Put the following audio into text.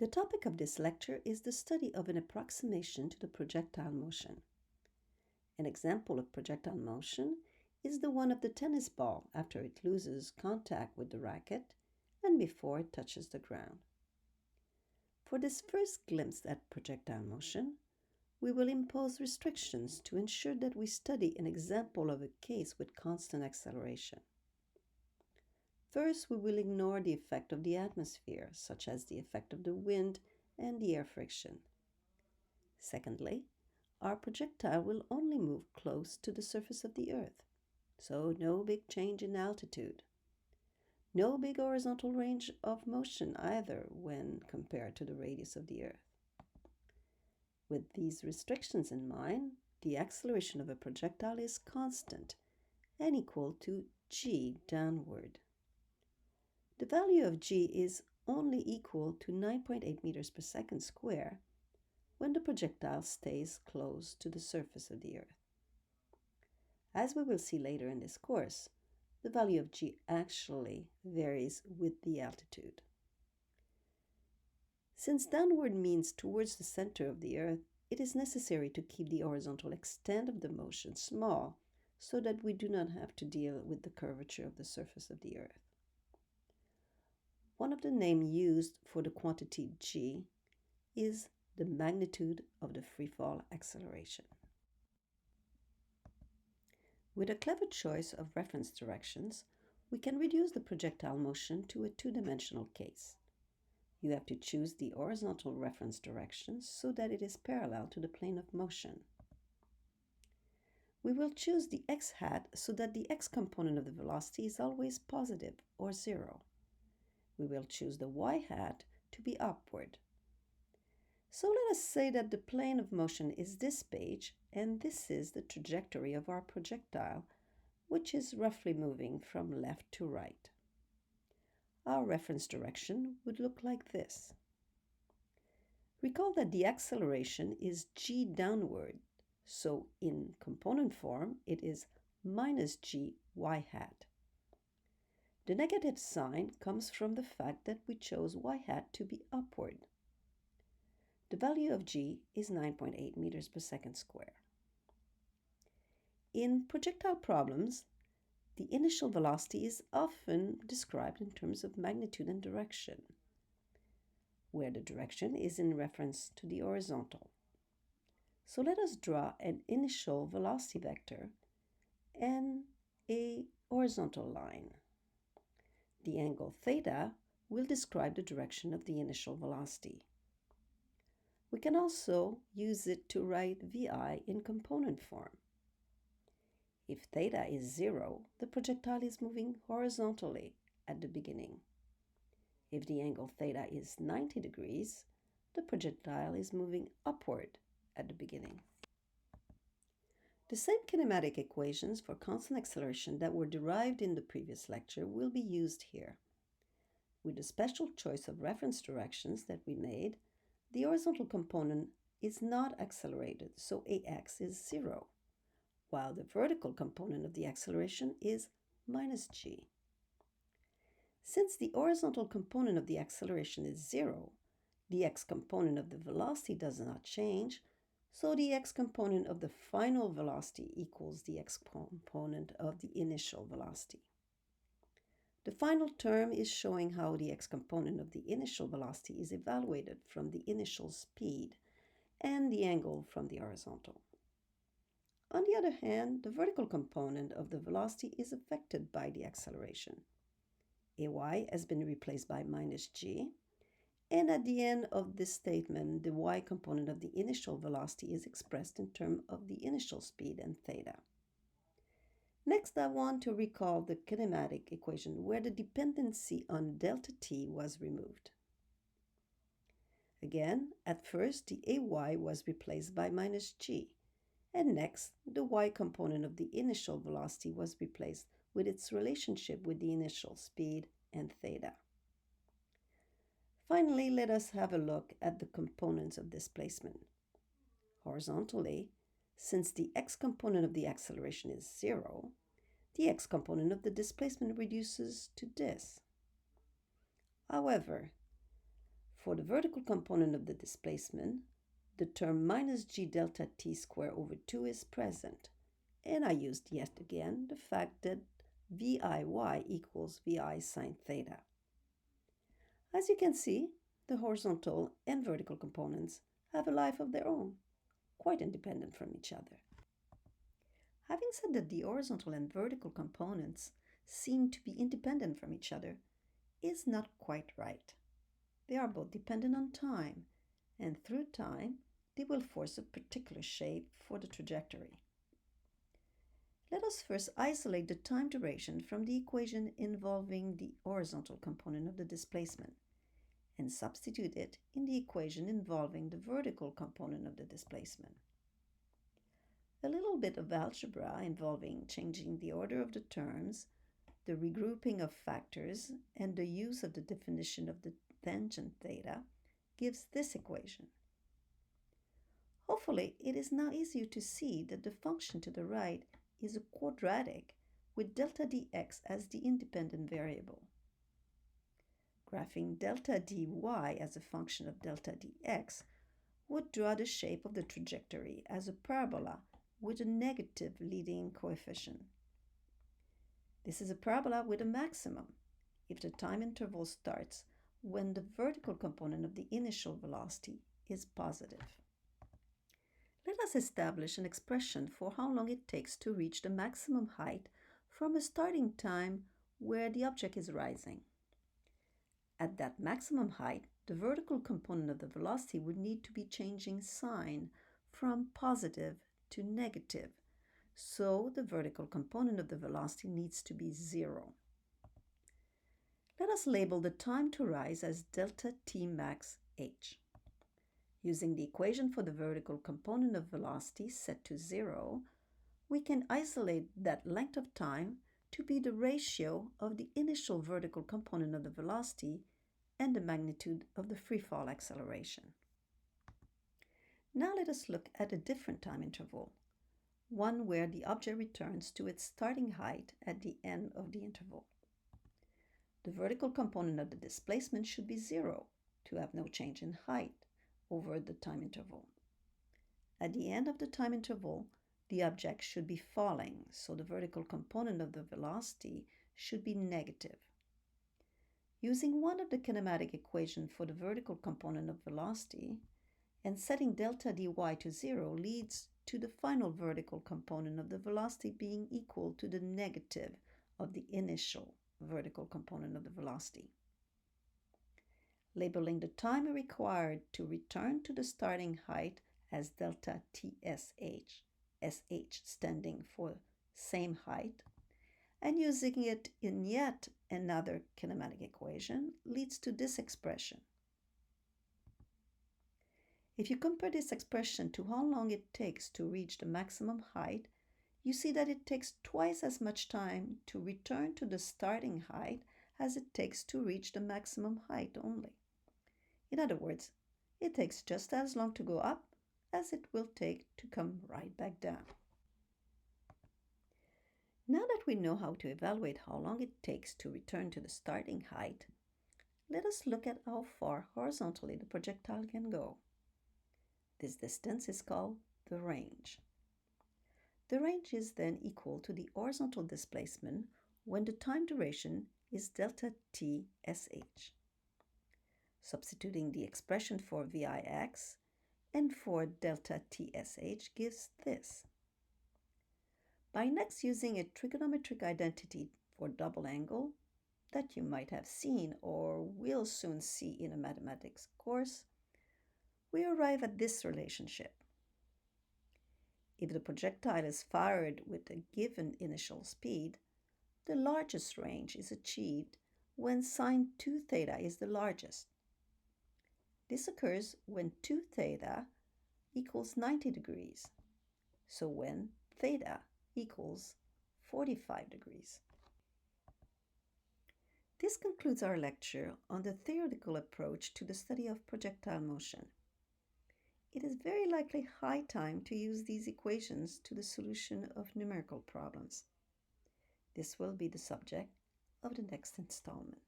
The topic of this lecture is the study of an approximation to the projectile motion. An example of projectile motion is the one of the tennis ball after it loses contact with the racket and before it touches the ground. For this first glimpse at projectile motion, we will impose restrictions to ensure that we study an example of a case with constant acceleration. First, we will ignore the effect of the atmosphere, such as the effect of the wind and the air friction. Secondly, our projectile will only move close to the surface of the Earth, so no big change in altitude. No big horizontal range of motion either when compared to the radius of the Earth. With these restrictions in mind, the acceleration of a projectile is constant and equal to g downward. The value of g is only equal to 9.8 meters per second square when the projectile stays close to the surface of the Earth. As we will see later in this course, the value of g actually varies with the altitude. Since downward means towards the center of the Earth, it is necessary to keep the horizontal extent of the motion small so that we do not have to deal with the curvature of the surface of the Earth. One of the names used for the quantity g is the magnitude of the freefall acceleration. With a clever choice of reference directions, we can reduce the projectile motion to a two-dimensional case. You have to choose the horizontal reference direction so that it is parallel to the plane of motion. We will choose the x-hat so that the x-component of the velocity is always positive or 0. We will choose the y-hat to be upward. So let us say that the plane of motion is this page, and this is the trajectory of our projectile, which is roughly moving from left to right. Our reference direction would look like this. Recall that the acceleration is g downward, so in component form it is minus g y-hat. The negative sign comes from the fact that we chose y-hat to be upward. The value of g is 9.8 meters per second square. In projectile problems, the initial velocity is often described in terms of magnitude and direction, where the direction is in reference to the horizontal. So let us draw an initial velocity vector and a horizontal line. The angle theta will describe the direction of the initial velocity. We can also use it to write vi in component form. If theta is 0, the projectile is moving horizontally at the beginning. If the angle theta is 90 degrees, the projectile is moving upward at the beginning. The same kinematic equations for constant acceleration that were derived in the previous lecture will be used here. With the special choice of reference directions that we made, the horizontal component is not accelerated, so ax is 0, while the vertical component of the acceleration is minus g. Since the horizontal component of the acceleration is 0, the x-component of the velocity does not change, so the x-component of the final velocity equals the x-component of the initial velocity. The final term is showing how the x-component of the initial velocity is evaluated from the initial speed and the angle from the horizontal. On the other hand, the vertical component of the velocity is affected by the acceleration. Ay has been replaced by minus g, and at the end of this statement, the y component of the initial velocity is expressed in terms of the initial speed and theta. Next, I want to recall the kinematic equation where the dependency on delta t was removed. Again, at first, the ay was replaced by minus g, and next, the y component of the initial velocity was replaced with its relationship with the initial speed and theta. Finally, let us have a look at the components of displacement. Horizontally, since the x-component of the acceleration is 0, the x-component of the displacement reduces to this. However, For the vertical component of the displacement, the term minus g delta t squared over 2 is present, and I used yet again the fact that VIY equals VI sine theta. As you can see, the horizontal and vertical components have a life of their own, quite independent from each other. Having said that the horizontal and vertical components seem to be independent from each other is not quite right. They are both dependent on time, and through time, they will force a particular shape for the trajectory. Let us first isolate the time duration from the equation involving the horizontal component of the displacement and substitute it in the equation involving the vertical component of the displacement. A little bit of algebra involving changing the order of the terms, the regrouping of factors, and the use of the definition of the tangent theta gives this equation. Hopefully, it is now easier to see that the function to the right is a quadratic with delta dx as the independent variable. Graphing delta dy as a function of delta dx would draw the shape of the trajectory as a parabola with a negative leading coefficient. This is a parabola with a maximum if the time interval starts when the vertical component of the initial velocity is positive. Let us establish an expression for how long it takes to reach the maximum height from a starting time where the object is rising. At that maximum height, the vertical component of the velocity would need to be changing sign from positive to negative, so the vertical component of the velocity needs to be 0. Let us label the time to rise as delta t max h. Using the equation for the vertical component of velocity set to 0, we can isolate that length of time to be the ratio of the initial vertical component of the velocity and the magnitude of the freefall acceleration. Now let us look at a different time interval, one where the object returns to its starting height at the end of the interval. The vertical component of the displacement should be 0 to have no change in height over the time interval. At the end of the time interval, the object should be falling, so the vertical component of the velocity should be negative. Using one of the kinematic equations for the vertical component of velocity and setting delta dy to 0 leads to the final vertical component of the velocity being equal to the negative of the initial vertical component of the velocity. Labeling the time required to return to the starting height as delta tsh, sh standing for same height, and using it in yet another kinematic equation leads to this expression. If you compare this expression to how long it takes to reach the maximum height, you see that it takes twice as much time to return to the starting height as it takes to reach the maximum height only. In other words, it takes just as long to go up as it will take to come right back down. Now that we know how to evaluate how long it takes to return to the starting height, let us look at how far horizontally the projectile can go. This distance is called the range. The range is then equal to the horizontal displacement when the time duration is delta t sh. Substituting the expression for Vix and for delta tsh gives this. By next using a trigonometric identity for double angle that you might have seen or will soon see in a mathematics course, we arrive at this relationship. If the projectile is fired with a given initial speed, the largest range is achieved when sine 2 theta is the largest. This occurs when 2 theta equals 90 degrees, so when theta equals 45 degrees. This concludes our lecture on the theoretical approach to the study of projectile motion. It is very likely high time to use these equations to the solution of numerical problems. This will be the subject of the next installment.